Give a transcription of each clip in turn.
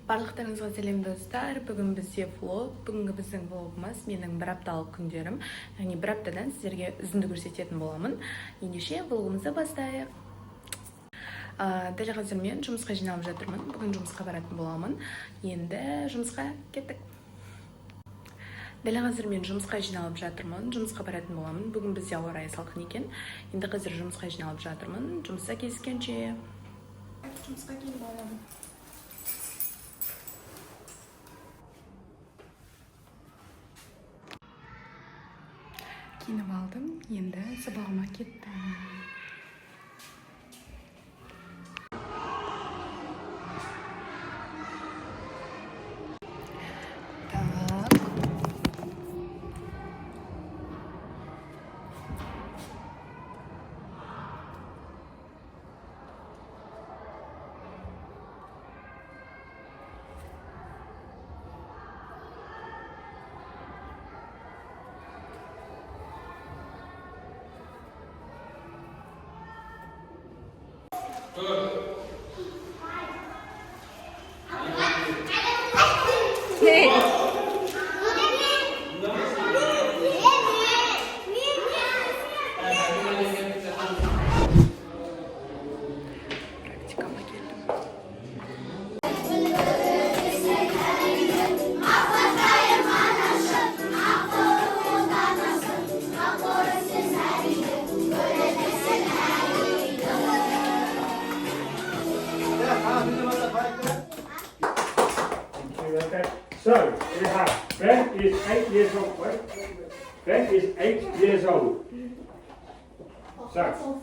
Барлықтарыңызға сәлем достар. Бүгін бізде влог. Бүгінгі біздің влогымыз менің бір апталық күндерім. Яғни бір аптадан сіздерге үзінді көрсететін боламын. Ендеше влогымызды бастайық. Дәл қазір мен жұмысқа жиналып жатырмын. Бүгін жұмысқа баратын боламын. Енді жұмысқа кеттік. Дәл қазір мен жұмысқа жиналып жатырмын. Жұмысқа баратын боламын. Бүгін бізде ауа райы салқын екен. Енді қазір жұмысқа жиналып жатырмын. Жұмыста кездескенше. Жұмысқа келіп аламын. Киініп алдым, енді сабағыма кеттім. So, we have Ben is 8 years old. Wait. Ben is 8 years old. So,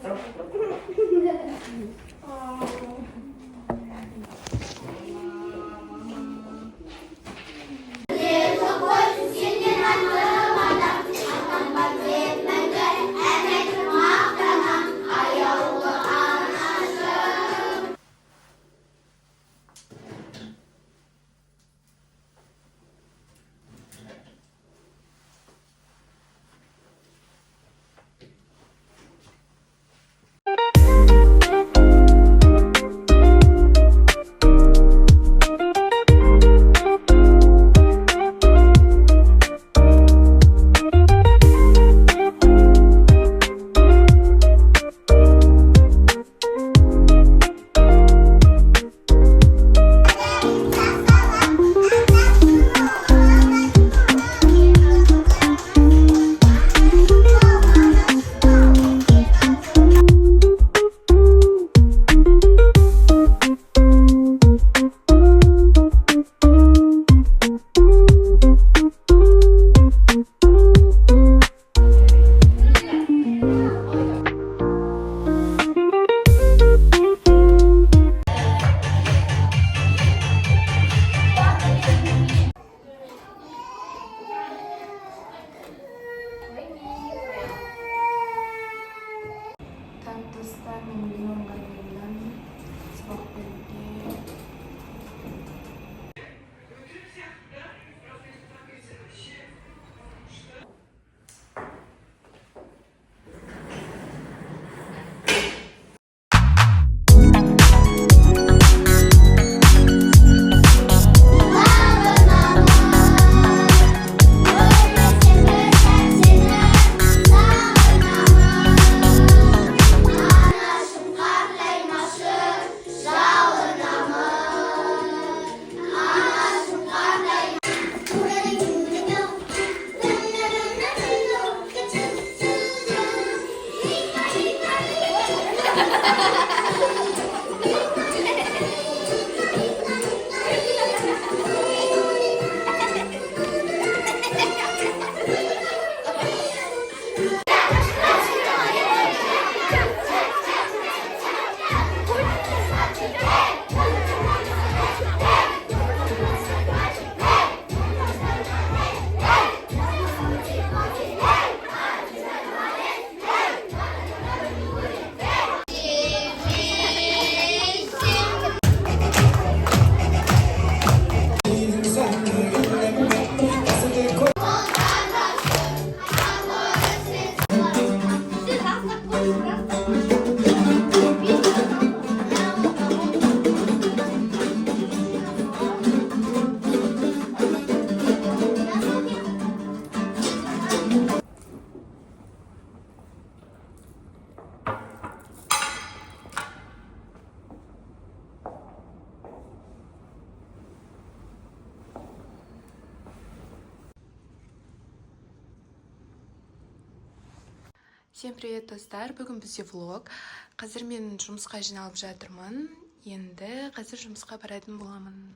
Всем привет, достар. Бүгін бізде влог. Қазір мен жұмысқа жиналып жатырмын. Енді қазір жұмысқа баратын боламын.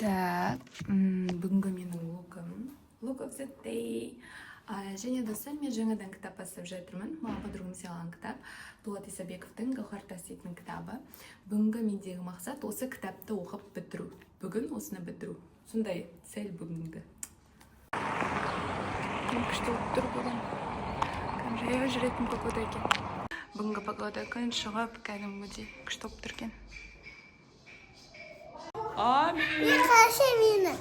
Так, бүгінгі менің влогым. Look of the day. Және достар, мен жаңадан кітап бастап жатырмын. Маған подругам сыйлаған кітап. Дулат Исабековтың «Гауһар тас» дейтін кітабы. Бүгінгі мендегі мақсат осы кітапты оқып бітіру. Бүгін осыны бітіру. Сондай цель бүгінгі. Күшті болып тұр бүгін. Жаяу жүретін погода екен. Бүгінгі погода күн шығып, кәдімгідей күшті болып тұр екен. Не қаша мені.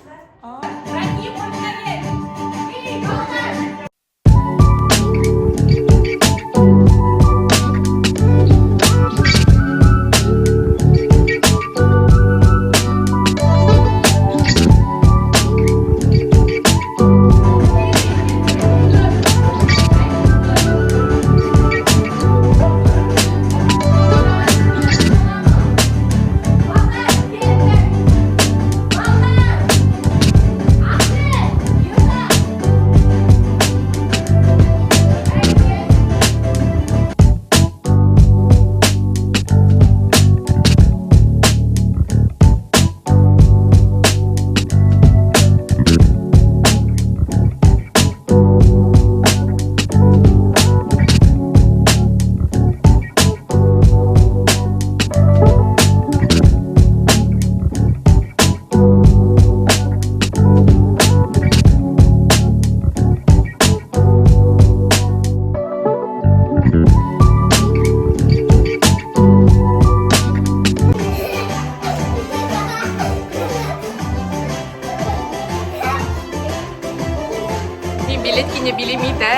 Билеткине билемейді.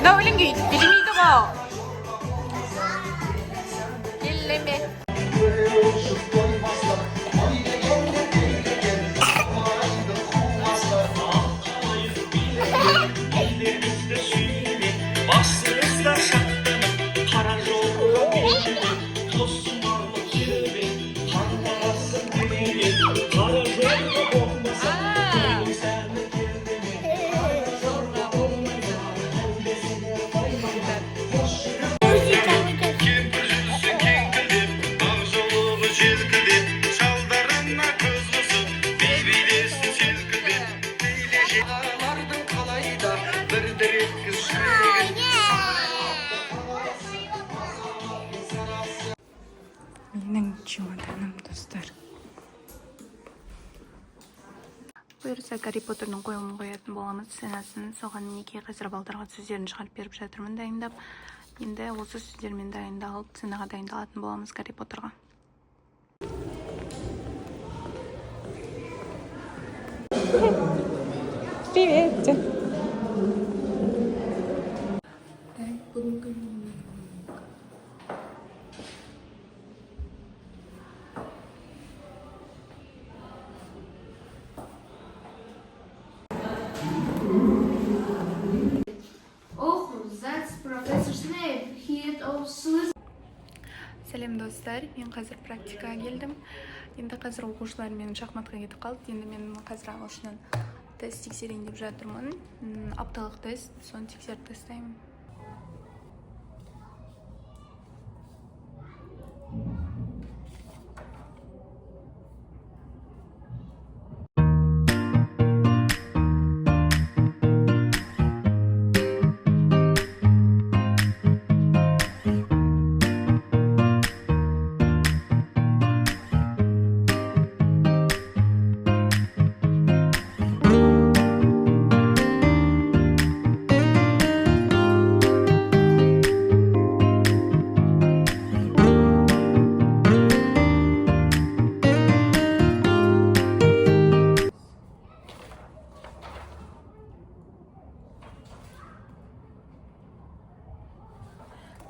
На өліңге үйтіп билемейді ғо. Келлеме. Менің чемоданым, достар. Бұйырса Гарри Поттердің қойылымын қоятын боламыз. Сценасын соған неге қазір балдарға сөздерін шығарып беріп жатырмын дайындап. Енді осы сөздермен дайындалып, сценаға дайындалатын боламыз Гарри Поттерға. Привет! Сәлем достар, мен қазір практикаға келдім. Енді қазір оқушылар менің шахматқа кетіп қалды. Енді мен қазір ағылшыннан тест тексерейін деп жатырмын. Апталық тест, соны тексеріп тастаймын.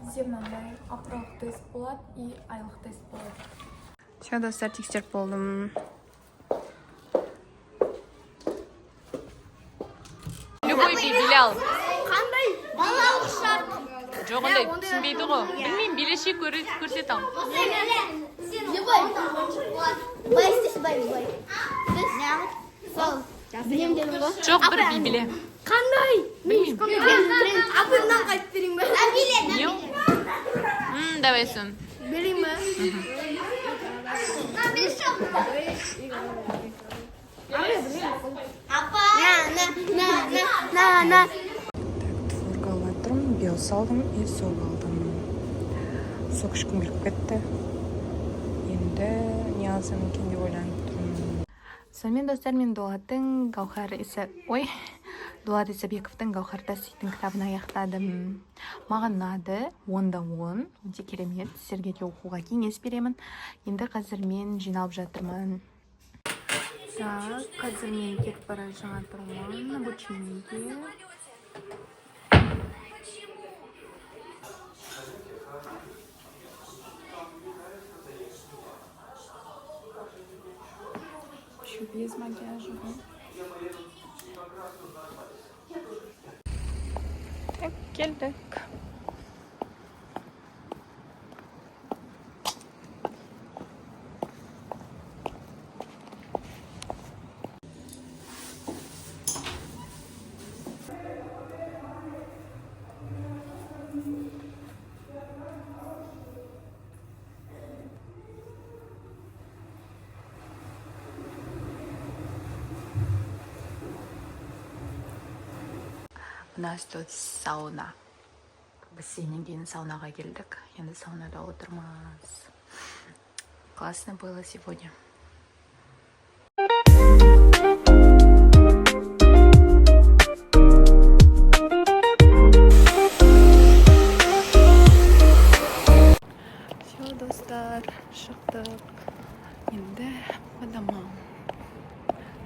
Бізде мынандай апталық тест болады и айлық тест болады. Все, достар, тексеріп болдым. Любой биле ал. Қандай? Балалық шарт. Жоқ, ондай түсінбейді ғой. Білмеймін, билешек көрсет ал. Любой. Бай істесі бай. Сол. Жоқ, бір биле. Қандай? Абырнан қайтып берейін бе? Давай сын. Берейін бе? Апа! На. Творға алатырым, бел салдым, сок алдым. Сок ішкім келіп кетті. Енді не алсам екен деп ойланып тұрмын. Сонымен достар, мен Дулаттың Дулат Исабековтың Гаухар Таситың кітабын аяқтадым. Маған ұнады, 10-10, өте керемет. Сіздерге де оқуға кеңес беремін. Енді қазір мен жиналып жатырмын. Қазір мен кетіп бара жатырмын обучениеге. Еще без макияжа. Келдік. У нас тут сауна. Бассейннен кейін саунаға келдік. Енді саунада отырмыз. Классно было сегодня. Все, достар, шықтық. Енді адамам.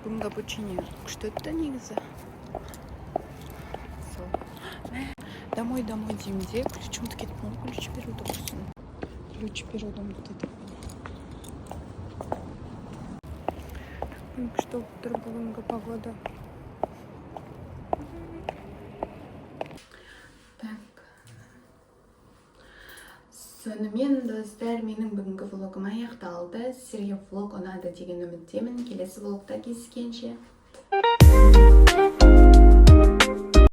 Бүгінгі обучение күшті өтті негізі. Домой деймін де, ключ ұмытып кетіппін, ключ беруді құрсын. Ключ беруді ұмытып. Күшті болып тұр бүгінгі погода. Так. Сонымен достар, менің бүгінгі влогым аяқталды. Сіздерге влог ұнады деген үміттемін. Келесі влогта кездескенше.